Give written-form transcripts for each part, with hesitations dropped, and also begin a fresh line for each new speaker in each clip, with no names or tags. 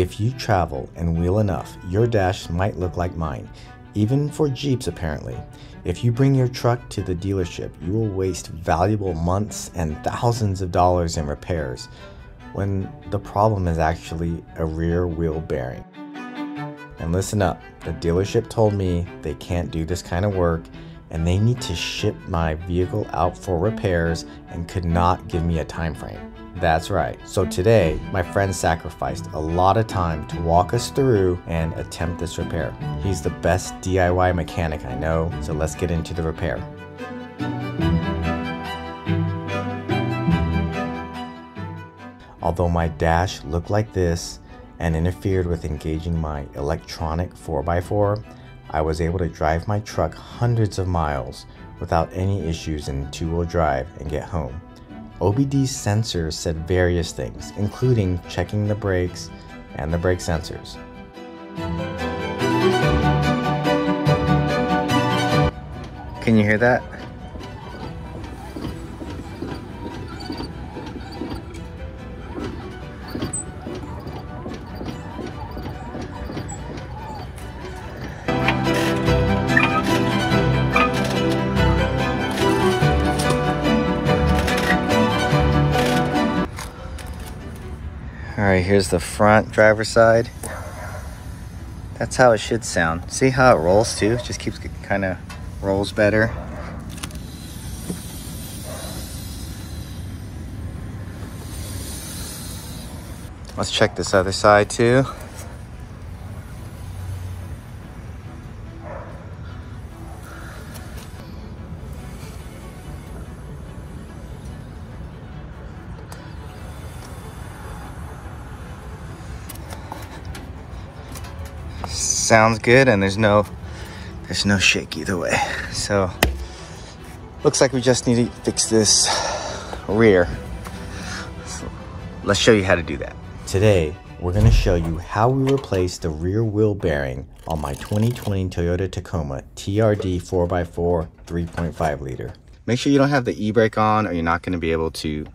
If you travel and wheel enough, your dash might look like mine, even for Jeeps apparently. If you bring your truck to the dealership, you will waste valuable months and thousands of dollars in repairs, when the problem is actually a rear wheel bearing. And listen up, the dealership told me they can't do this kind of work and they need to ship my vehicle out for repairs and could not give me a time frame. That's right. So today, my friend sacrificed a lot of time to walk us through and attempt this repair. He's the best DIY mechanic I know, so let's get into the repair. Although my dash looked like this and interfered with engaging my electronic 4x4, I was able to drive my truck hundreds of miles without any issues in two-wheel drive and get home. OBD's sensors said various things, including checking the brakes and the brake sensors. Can you hear that? Alright, here's the front driver's side. That's how it should sound. See how it rolls too? It just keeps kind of rolls better. Let's check this other side too. Sounds good, and there's no shake either way. So looks like we just need to fix this rear. So let's show you how to do that. Today we're going to show you how we replace the rear wheel bearing on my 2020 Toyota Tacoma TRD 4x4 3.5 liter. Make sure you don't have the e-brake on or you're not going to be able to.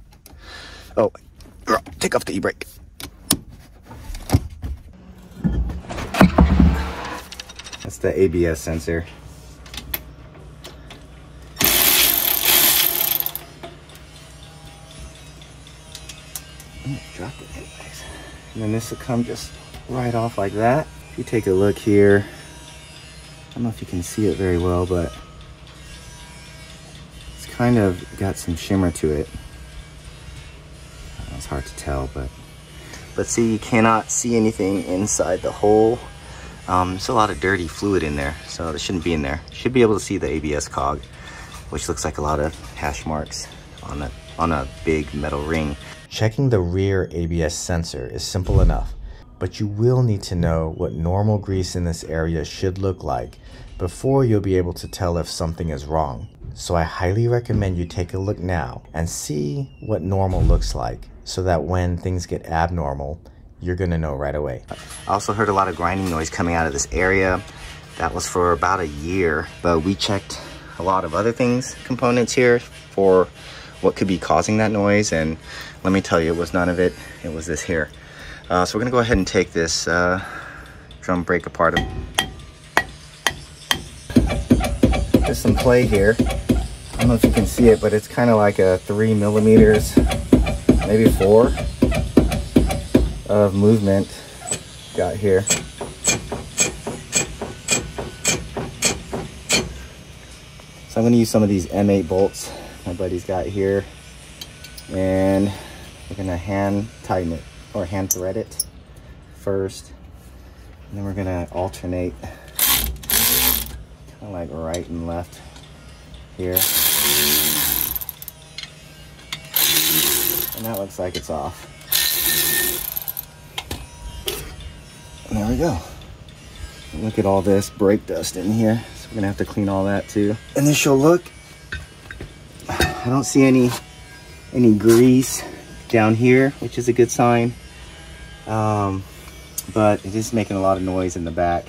Oh, girl, take off the e-brake. That's the ABS sensor. Drop it anyways. And then this will come just right off like that. If you take a look here, I don't know if you can see it very well, but it's kind of got some shimmer to it. It's hard to tell, but see, you cannot see anything inside the hole. There's a lot of dirty fluid in there, so it shouldn't be in there. You should be able to see the ABS cog, which looks like a lot of hash marks on a big metal ring. Checking the rear ABS sensor is simple enough, but you will need to know what normal grease in this area should look like before you'll be able to tell if something is wrong. So I highly recommend you take a look now and see what normal looks like, so that when things get abnormal, you're gonna know right away. I also heard a lot of grinding noise coming out of this area. That was for about a year, but we checked a lot of other things, components here, for what could be causing that noise, and let me tell you, it was none of it. It was this here. So we're gonna go ahead and take this drum brake apart. There's some play here. I don't know if you can see it, but it's kind of like a 3 millimeters, maybe 4. Of movement got here. So I'm going to use some of these M8 bolts my buddy's got here, and we're going to hand tighten it, or hand thread it first, and then we're going to alternate kind of like right and left here, and that looks like it's off. And there we go. And look at all this brake dust in here. So we're gonna have to clean all that too. Initial look. I don't see any grease down here, which is a good sign. But it is making a lot of noise in the back.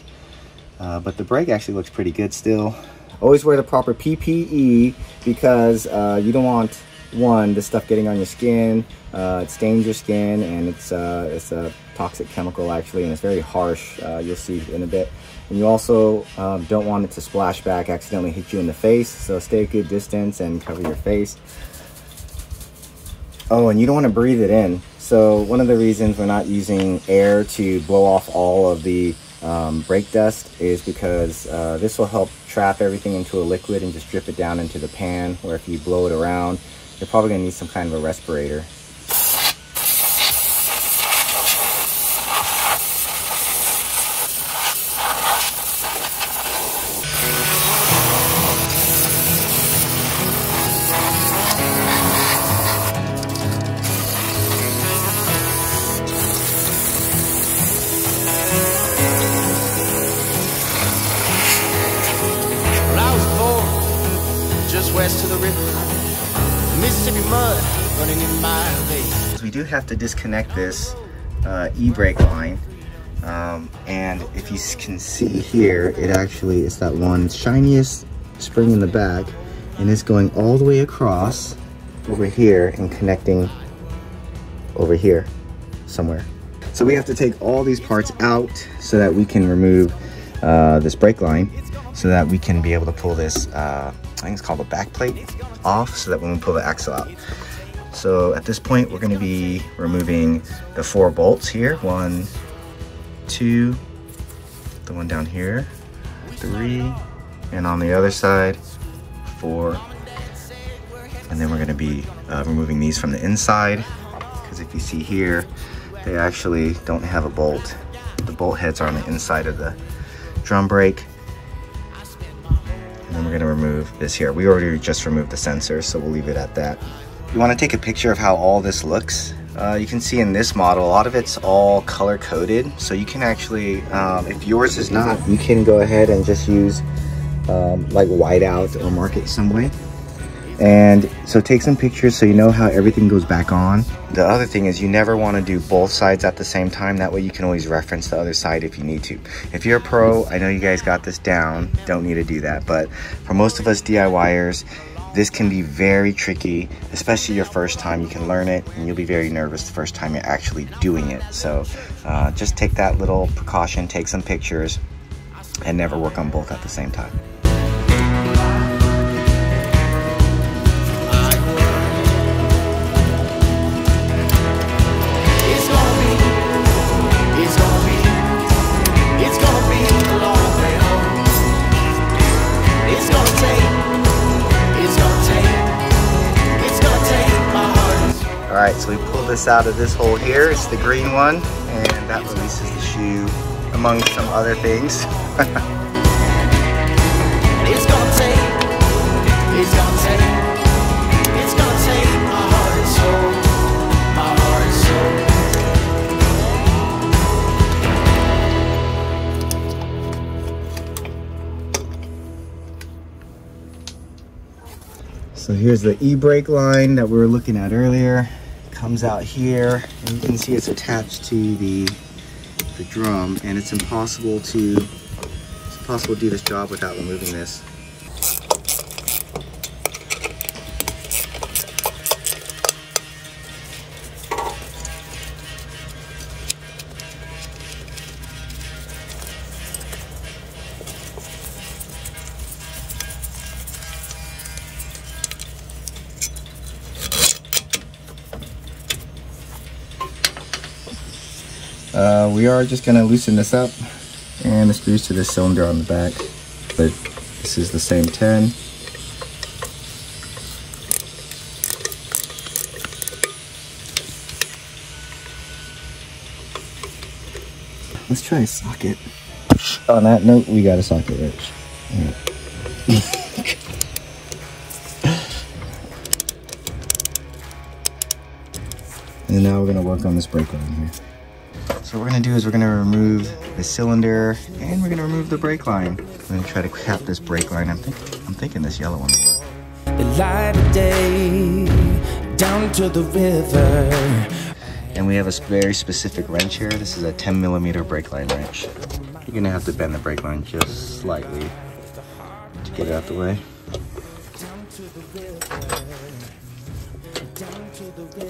But the brake actually looks pretty good still. Always wear the proper PPE, because you don't want one, this stuff getting on your skin, it stains your skin, and it's a toxic chemical actually, and it's very harsh. You'll see in a bit. And you also don't want it to splash back, accidentally hit you in the face, so stay a good distance and cover your face. Oh, and you don't want to breathe it in. So one of the reasons we're not using air to blow off all of the brake dust is because this will help trap everything into a liquid and just drip it down into the pan, where if you blow it around, you're probably going to need some kind of a respirator.
West to the river, Mississippi mud running in my veins.
We do have to disconnect this e-brake line, and if you can see here, it actually is that one shiniest spring in the back, and it's going all the way across over here and connecting over here somewhere. So we have to take all these parts out so that we can remove this brake line, so that we can be able to pull this I think it's called a back plate off, so that when we pull the axle out. So at this point, we're going to be removing the 4 bolts here. 1, 2, the one down here, 3, and on the other side, 4. And then we're going to be removing these from the inside, because if you see here, they actually don't have a bolt. The bolt heads are on the inside of the drum brake. And then we're going to remove this here. We already just removed the sensor, so we'll leave it at that. You want to take a picture of how all this looks. You can see in this model, a lot of it's all color coded. So you can actually, if yours is not, you can go ahead and just use like whiteout or mark it some way. And so take some pictures so you know how everything goes back on. The other thing is you never want to do both sides at the same time. That way you can always reference the other side if you need to. If you're a pro, I know you guys got this down, don't need to do that. But for most of us DIYers, this can be very tricky, especially your first time. You can learn it and you'll be very nervous the first time you're actually doing it. So just take that little precaution, take some pictures, and never work on both at the same time. Alright, so we pull this out of this hole here. It's the green one, and that releases the shoe, among some other things.
It's gonna take my heart and soul, my heart
and soul. So here's the e-brake line that we were looking at earlier. Comes out here, and you can see it's attached to the drum, and it's impossible to do this job without removing this. We are just going to loosen this up, and the screws to this cylinder on the back, but this is the same 10. Let's try a socket. On that note, we got a socket, Rich. Yeah. And now we're going to work on this brake line here. So what we're going to do is we're going to remove the cylinder, and we're going to remove the brake line. I'm going to try to cap this brake line. I'm thinking this yellow one will work.
The light of day down to the river.
And we have a very specific wrench here. This is a 10mm brake line wrench. You're going to have to bend the brake line just slightly to get it out the way.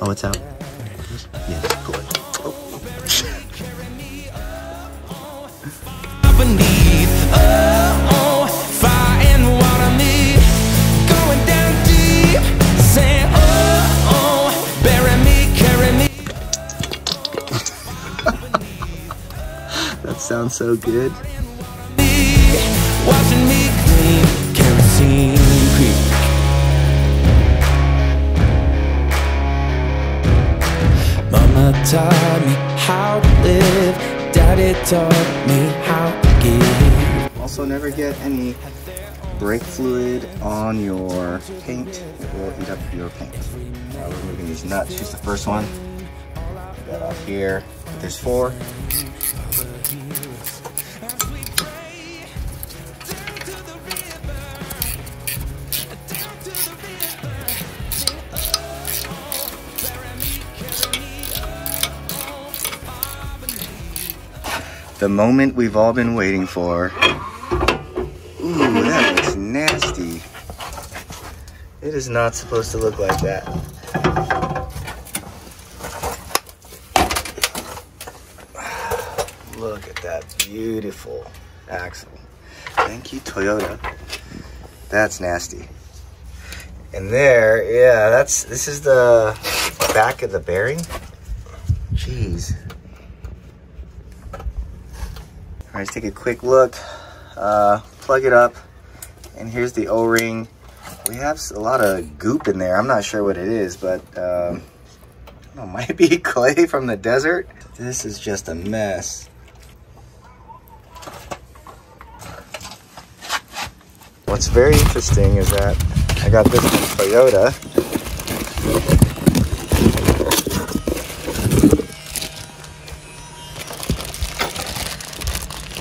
Oh, it's out. Yeah, just pull it. Oh.
Beneath, fire and water meet, going down deep, saying, bury me, carry me.
That sounds so good.
Watching me clean, kerosene creek. Mama taught me how to live, Daddy taught me how to give.
Also, never get any brake fluid on your paint. It will eat up your paint. We're removing these nuts. Here's the first one. Put that off here. There's 4. The moment we've all been waiting for. Ooh, that looks nasty. It is not supposed to look like that. Look at that beautiful axle. Thank you, Toyota. That's nasty. And there, yeah, this is the back of the bearing. Jeez. All right, let's take a quick look, plug it up, and here's the O-ring. We have a lot of goop in there. I'm not sure what it is, but I don't know, might be clay from the desert. This is just a mess. What's very interesting is that I got this from Toyota.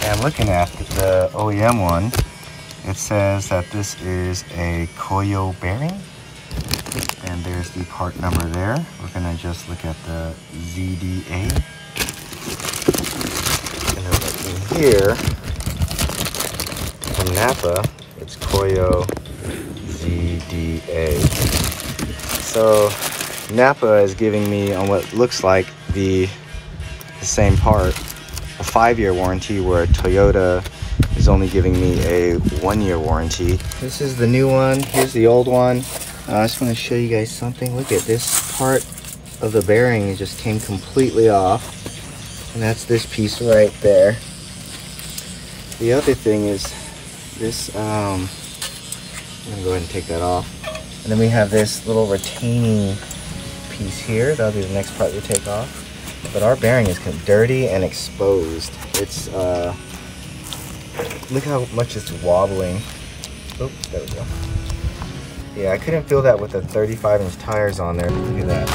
And looking at the OEM one, it says that this is a Koyo bearing. And there's the part number there. We're gonna just look at the ZDA. And then in here, from Napa, it's Koyo ZDA. So Napa is giving me on what looks like the same part, a 5-year warranty, where Toyota is only giving me a 1-year warranty. This is the new one. Here's the old one. I just want to show you guys something. Look at this part of the bearing. It just came completely off. And that's this piece right there. The other thing is this, I'm gonna go ahead and take that off. And then we have this little retaining piece here. That'll be the next part we take off. But our bearing is dirty and exposed. It's, look how much it's wobbling. Oh, there we go. Yeah, I couldn't feel that with the 35-inch tires on there. Look at that.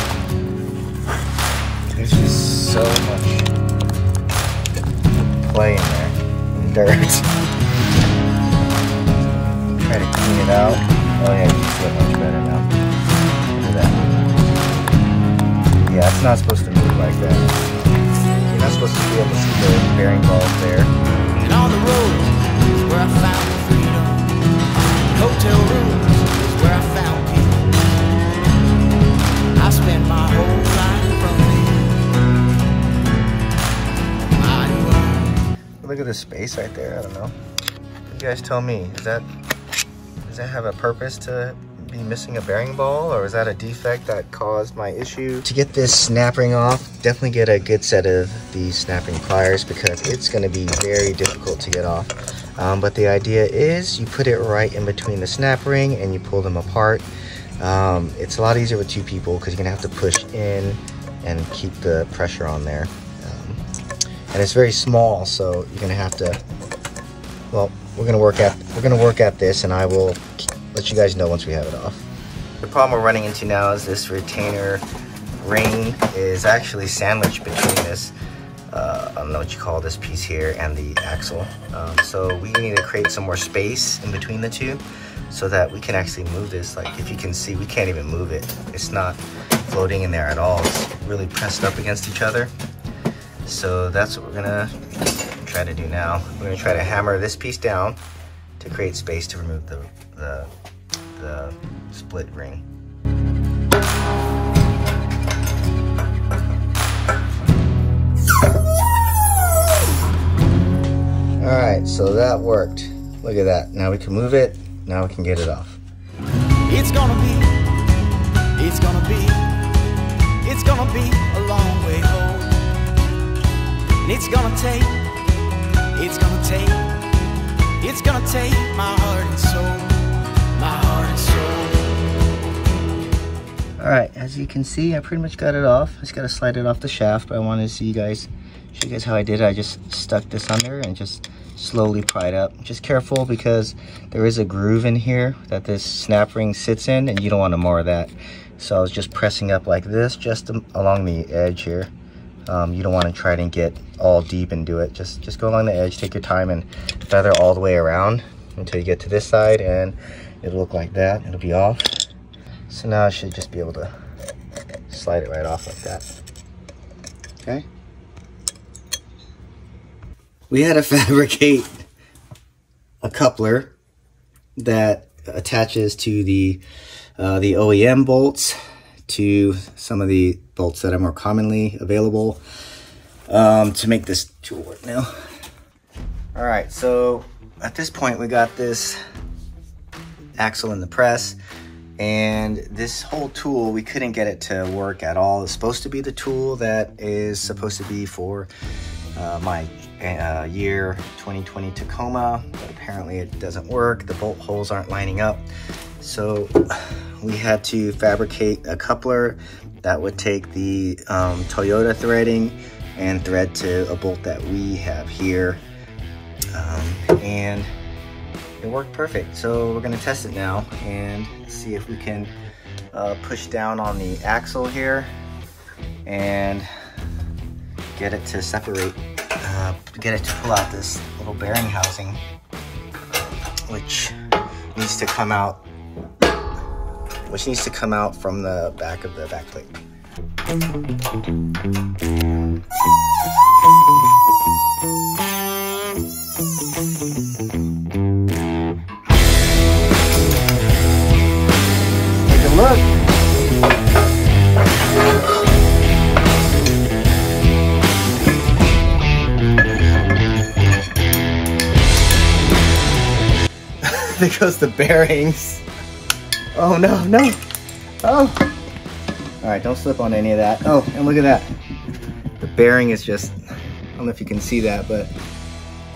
There's just so much clay in there, and dirt. Try to clean it out. Oh yeah, you can see it much better now. Look at that. Yeah, it's not supposed to move like that. You're not supposed to be able to see the bearing balls there.
And on the road is where I found freedom. Hotel rooms is where I found peace. I spent my whole life from
Look at the space right there. I don't know. You guys tell me. Does that have a purpose to be missing a bearing ball, or is that a defect that caused my issue? To get this snap ring off, definitely get a good set of these snapping pliers, because it's going to be very difficult to get off. But the idea is you put it right in between the snap ring and you pull them apart. It's a lot easier with 2 people because you're going to have to push in and keep the pressure on there. And it's very small, so you're going to have to, well, we're going to work at this, and I will let you guys know once we have it off. The problem we're running into now is this retainer ring is actually sandwiched between this, I don't know what you call this piece here, and the axle. So we need to create some more space in between the two so that we can actually move this. Like, if you can see, we can't even move it. It's not floating in there at all. It's really pressed up against each other. So that's what we're gonna try to do now. We're gonna try to hammer this piece down to create space to remove the split ring. right, so that worked. Look at that. Now we can move it. Now we can get it off.
It's gonna be a long way home. And it's gonna take my heart and soul, my heart and soul.
All right, as you can see, I pretty much got it off. I just gotta slide it off the shaft, but I wanted to show you guys how I did it. I just stuck this under and just slowly pry it up. Just careful because there is a groove in here that this snap ring sits in, and you don't want more of that. So I was just pressing up like this, just along the edge here. You don't want to try to get all deep and do it. Just go along the edge, take your time, and feather all the way around until you get to this side, and it'll look like that. It'll be off. So now I should just be able to slide it right off like that. Okay. We had to fabricate a coupler that attaches to the OEM bolts, to some of the bolts that are more commonly available, to make this tool work now. All right, so at this point we got this axle in the press, and this whole tool, we couldn't get it to work at all. It's supposed to be the tool that is supposed to be for my year 2020 Tacoma, but apparently it doesn't work. The bolt holes aren't lining up. So we had to fabricate a coupler that would take the Toyota threading and thread to a bolt that we have here. And it worked perfect. So we're gonna test it now and see if we can push down on the axle here and get it to separate, get it to pull out this little bearing housing, which needs to come out from the back of the back plate. Take a look. There goes the bearings. Oh no, no. Oh. All right, don't slip on any of that. Oh, and look at that. The bearing is just, I don't know if you can see that, but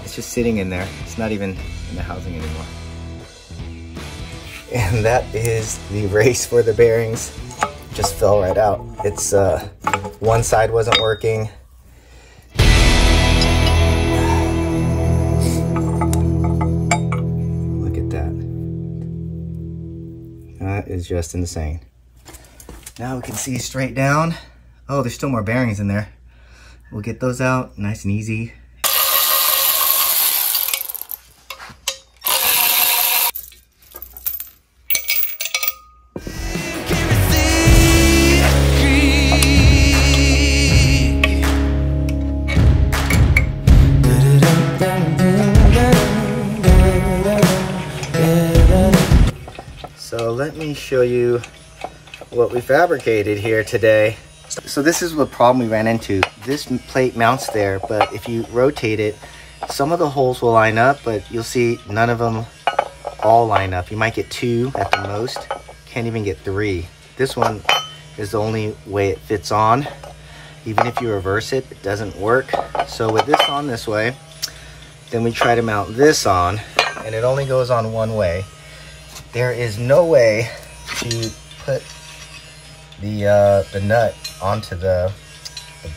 it's just sitting in there. It's not even in the housing anymore. And that is the race for the bearings. Just fell right out. It's, one side wasn't working. That is just insane. Now we can see straight down. Oh, there's still more bearings in there. We'll get those out nice and easy. So let me show you what we fabricated here today. So this is what problem we ran into. This plate mounts there, but if you rotate it, some of the holes will line up, but you'll see none of them all line up. You might get 2 at the most, can't even get 3. This one is the only way it fits on. Even if you reverse it, it doesn't work. So with this on this way, then we try to mount this on, and it only goes on one way. There is no way to put the nut onto the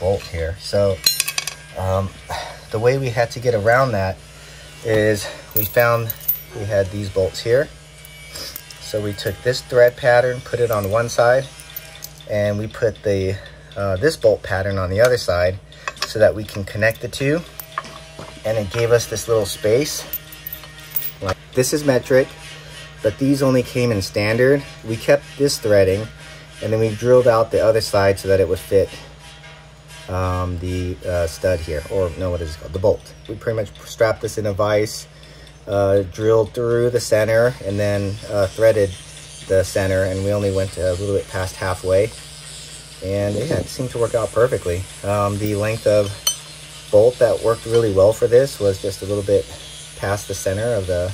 bolt here. So the way we had to get around that is we had these bolts here. So we took this thread pattern, put it on one side, and we put the this bolt pattern on the other side so that we can connect the two. And it gave us this little space. Like, this is metric, but these only came in standard. We kept this threading, and then we drilled out the other side so that it would fit the stud here, or no, what is it called? The bolt. We pretty much strapped this in a vise, drilled through the center, and then threaded the center, and we only went a little bit past halfway, and yeah, it seemed to work out perfectly. The length of bolt that worked really well for this was just a little bit past the center of the,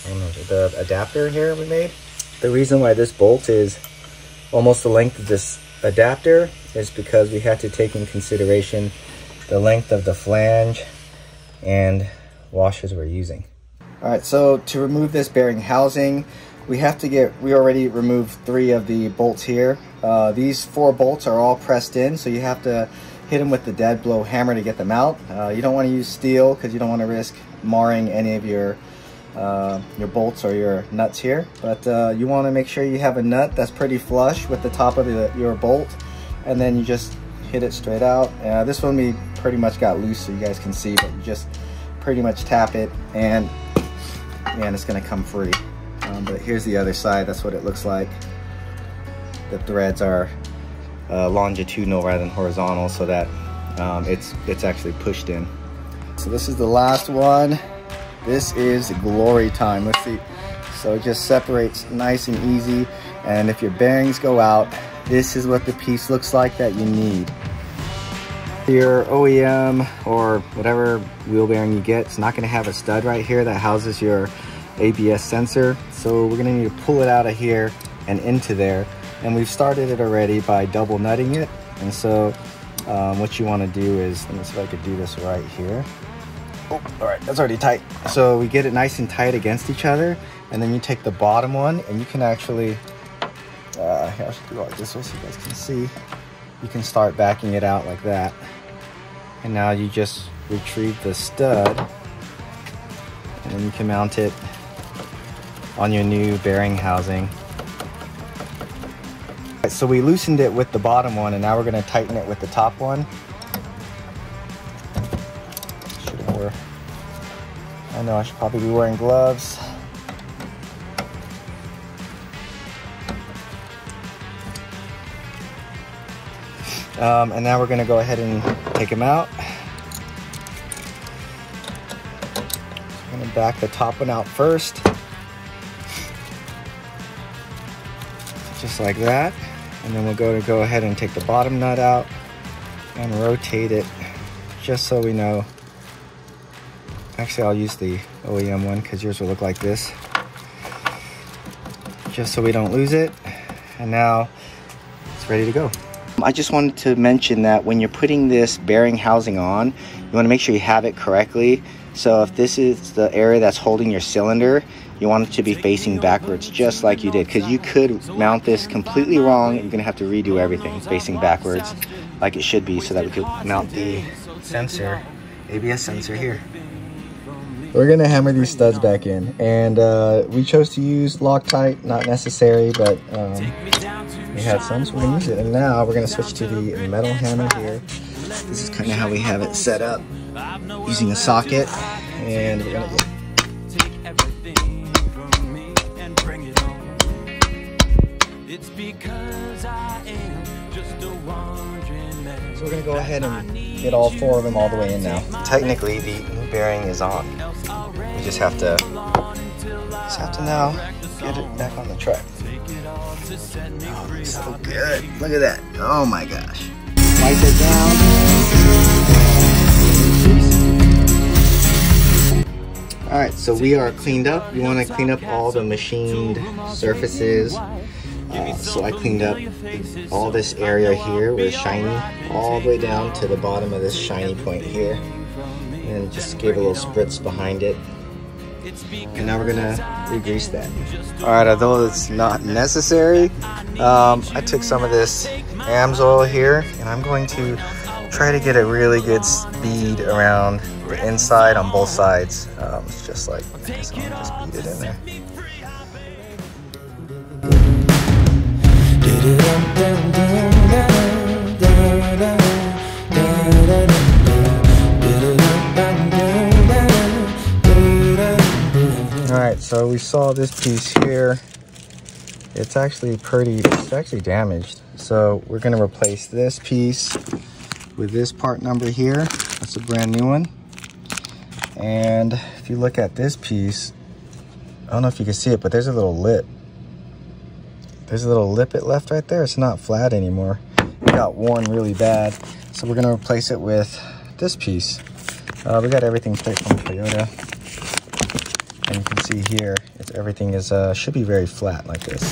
I don't know, the adapter here we made. The reason why this bolt is almost the length of this adapter is because we had to take in consideration the length of the flange and washers we're using. All right, so to remove this bearing housing, we already removed 3 of the bolts here. These 4 bolts are all pressed in, so you have to hit them with the dead blow hammer to get them out. You don't want to use steel because you don't want to risk marring any of your bolts or your nuts here. But you want to make sure you have a nut that's pretty flush with the top of your bolt, and then you just hit it straight out. This one we pretty much got loose so you guys can see, but you just pretty much tap it and it's going to come free. But here's the other side. That's what it looks like. The threads are longitudinal rather than horizontal, so that it's actually pushed in. So this is the last one. This is glory time. Let's see. So it just separates nice and easy, and if your bearings go out, this is what the piece looks like that you need. Your OEM or whatever wheel bearing you get, it's not going to have a stud right here that houses your ABS sensor, so we're going to need to pull it out of here and into there, and we've started it already by double nutting it. And so what you want to do is, let me see if I could do this right here. Oh, all right, that's already tight. So we get it nice and tight against each other, and then you take the bottom one and you can actually I should do it like this so you guys can see. You can start backing it out like that, and now you just retrieve the stud, and then you can mount it on your new bearing housing. So we loosened it with the bottom one, and now we're going to tighten it with the top one. I know I should probably be wearing gloves. And now we're going to go ahead and take them out. I'm going to back the top one out first. Just like that. And then we'll go ahead and take the bottom nut out and rotate it just so we know. Actually, I'll use the OEM one because yours will look like this. Just so we don't lose it. And now it's ready to go. I just wanted to mention that when you're putting this bearing housing on, you want to make sure you have it correctly. So if this is the area that's holding your cylinder, you want it to be facing backwards just like you did, because you could mount this completely wrong. You're going to have to redo everything facing backwards like it should be, so that we could mount the sensor, ABS sensor here. We're going to hammer these studs back in, and we chose to use Loctite, not necessary, but we had some, so we're going to use it. And now we're going to switch to the metal hammer here. This is kind of how we have it set up, using a socket, and we're going to take everything from me and bring it home. It's because I am just a wandering man. So we're going to go ahead and get all 4 of them all the way in now. Technically, the new bearing is on. We just have to now get it back on the track. Oh, it's so good. Look at that. Oh my gosh. Wipe it down. Alright, so we are cleaned up. You want to clean up all the machined surfaces. So I cleaned up all this area here where it's shiny, all the way down to the bottom of this shiny point here. And just gave a little spritz behind it. And now we're gonna re-grease that. Alright, although it's not necessary, I took some of this Amsoil here, and I'm going to try to get a really good speed around the inside on both sides. It's just like this. I'll just beat it in there. Alright, so we saw this piece here. It's actually damaged. So we're going to replace this piece with this part number here. That's a brand new one. And if you look at this piece, I don't know if you can see it, but there's a little lip. There's a little lip it left right there. It's not flat anymore. It got worn really bad. So we're going to replace it with this piece. We got everything straight from Toyota. And you can see here, everything is should be very flat like this.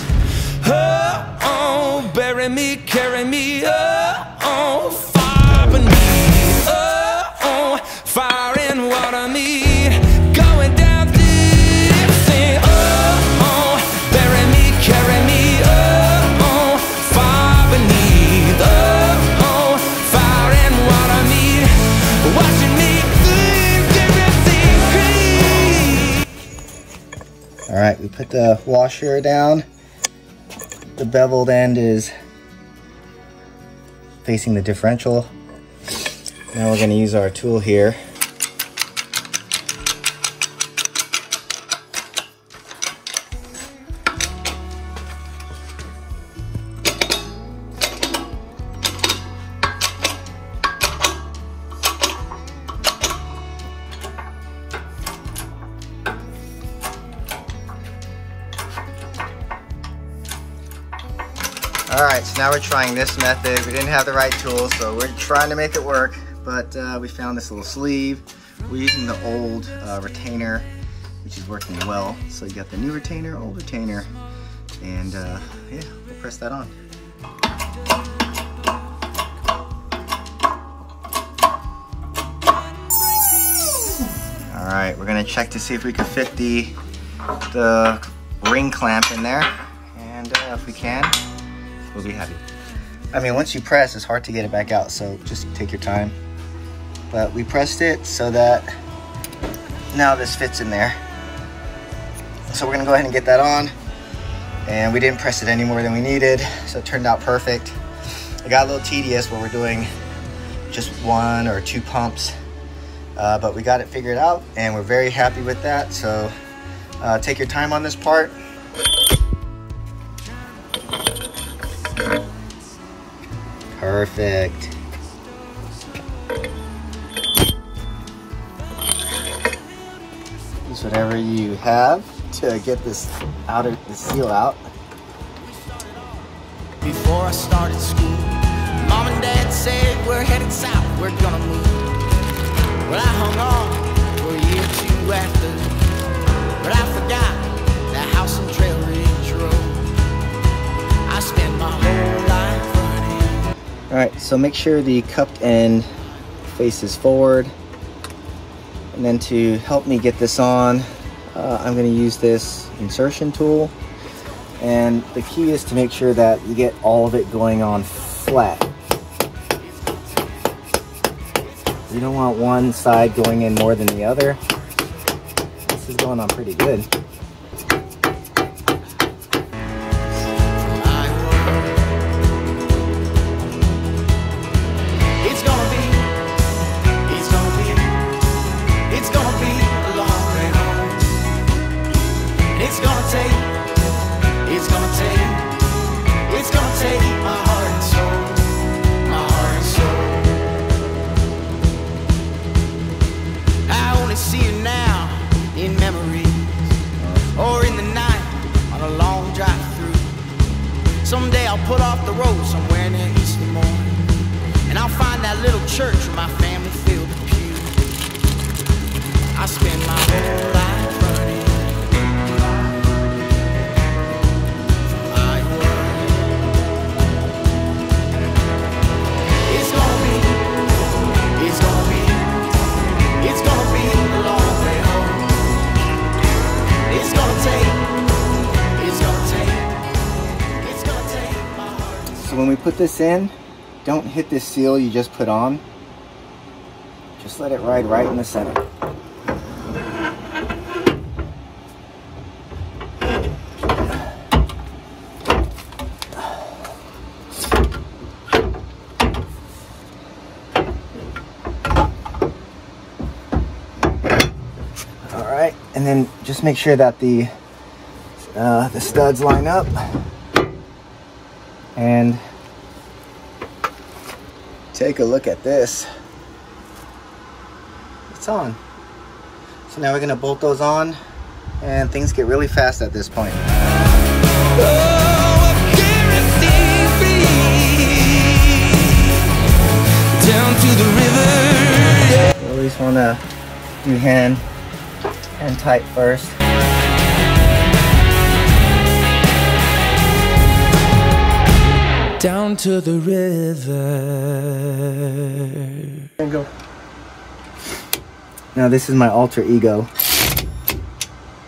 Oh, oh, bury me, carry me, oh, oh, far beneath, oh, oh, fire and water me, going down deep, sing, oh, oh, bury me, carry me, oh, oh, far beneath, oh, oh, fire and water me, watching me clean.
All right, we put the washer down. The beveled end is facing the differential. Now we're going to use our tool here. Alright, so now we're trying this method. We didn't have the right tool, so we're trying to make it work, but we found this little sleeve. We're using the old retainer, which is working well. So you got the new retainer, old retainer, and yeah, we'll press that on. Alright, we're going to check to see if we can fit the ring clamp in there, and if we can, we'll be happy. I mean, once you press, it's hard to get it back out, so just take your time. But we pressed it so that now this fits in there. So we're gonna go ahead and get that on. And we didn't press it any more than we needed, so it turned out perfect. It got a little tedious where we're doing just 1 or 2 pumps, but we got it figured out, and we're very happy with that. So take your time on this part. Perfect. Use whatever you have to get this outer seal out.
Before I started school, Mom and Dad said we're headed south, we're gonna move. Well, I hung on for a year or 2 after, but I forgot the house and trail ridge road. I spent my whole life.
Alright, so make sure the cupped end faces forward. And then to help me get this on, I'm going to use this insertion tool. And the key is to make sure that you get all of it going on flat. You don't want one side going in more than the other. This is going on pretty good.
Someday I'll put off the road somewhere near East Des Moines, and I'll find that little church where my family filled the pew. I spend my whole life running from Iowa. It's gonna be a long way home. It's gonna take.
So when we put this in, don't hit this seal you just put on. Just let it ride right in the center. All right, and then just make sure that the studs line up. And take a look at this. It's on. So now we're gonna bolt those on, and things get really fast at this point.
Down to the river.
You always wanna do hand tight first.
down to the river.
And go. Now this is my alter ego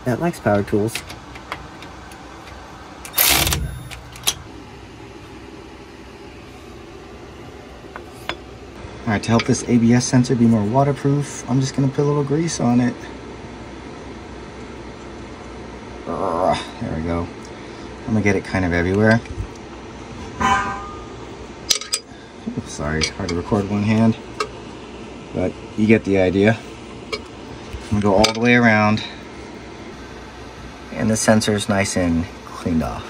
that likes power tools. Alright, to help this ABS sensor be more waterproof, I'm just going to put a little grease on it. There we go. I'm going to get it kind of everywhere. Oops, sorry, it's hard to record one hand, but you get the idea. I'm going to go all the way around, and the sensor is nice and cleaned off.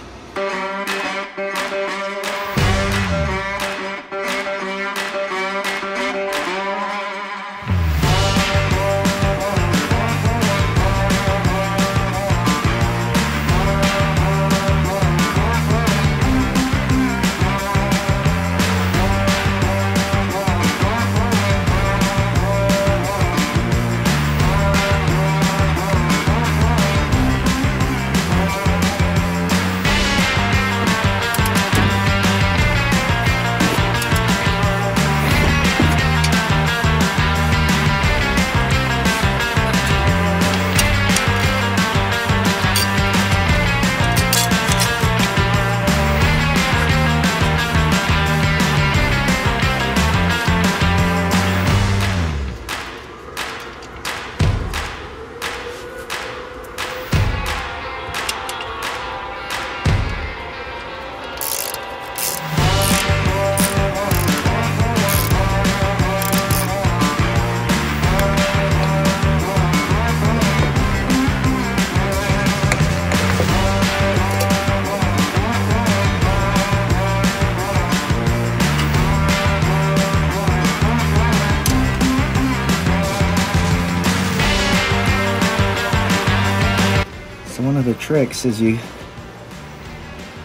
One of the tricks is you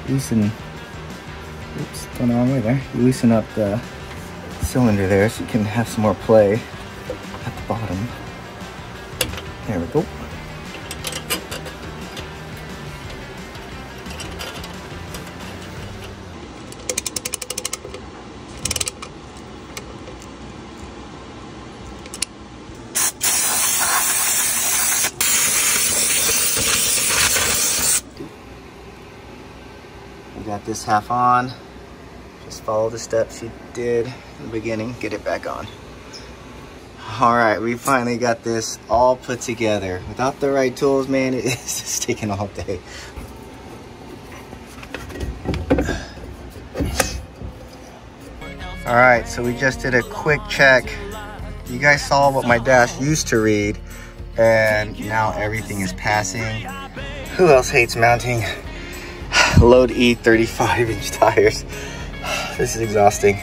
loosen, oops, going the wrong way there. You loosen up the cylinder there so you can have some more play at the bottom. There we go. Got this half on. Just follow the steps you did in the beginning. Get it back on. All right, we finally got this all put together. Without the right tools, man, it's just taking all day. All right, so we just did a quick check. You guys saw what my dash used to read, and now everything is passing. Who else hates mounting Load E 35-inch tires? This is exhausting.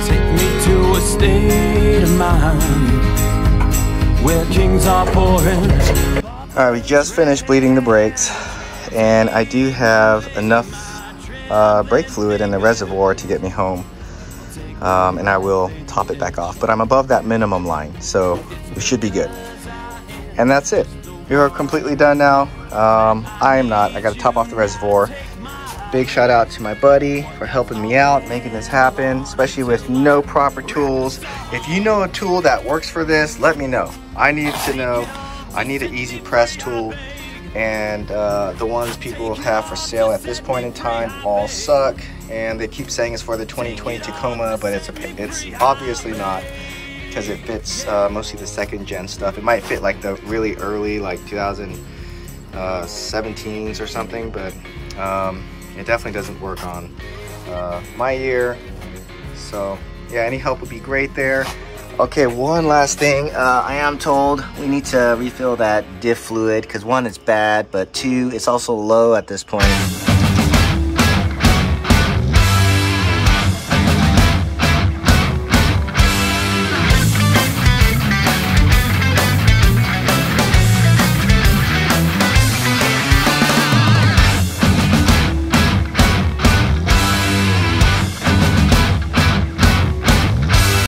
Take me to a state of mind where kings are pouring.
All right, we just finished bleeding the brakes, and I do have enough brake fluid in the reservoir to get me home, and I will top it back off, but I'm above that minimum line, so we should be good. And that's it. We are completely done now. I am not. I got to top off the reservoir. Big shout out to my buddy for helping me out, making this happen, especially with no proper tools. If you know a tool that works for this, let me know. I need to know. I need an easy press tool, and the ones people have for sale at this point in time all suck, and they keep saying it's for the 2020 Tacoma, but it's obviously not, because it fits mostly the second gen stuff. It might fit like the really early, like 2017s or something, but it definitely doesn't work on my year. So yeah, any help would be great there. Okay, one last thing. I am told we need to refill that diff fluid, because one, it's bad, but two, it's also low at this point.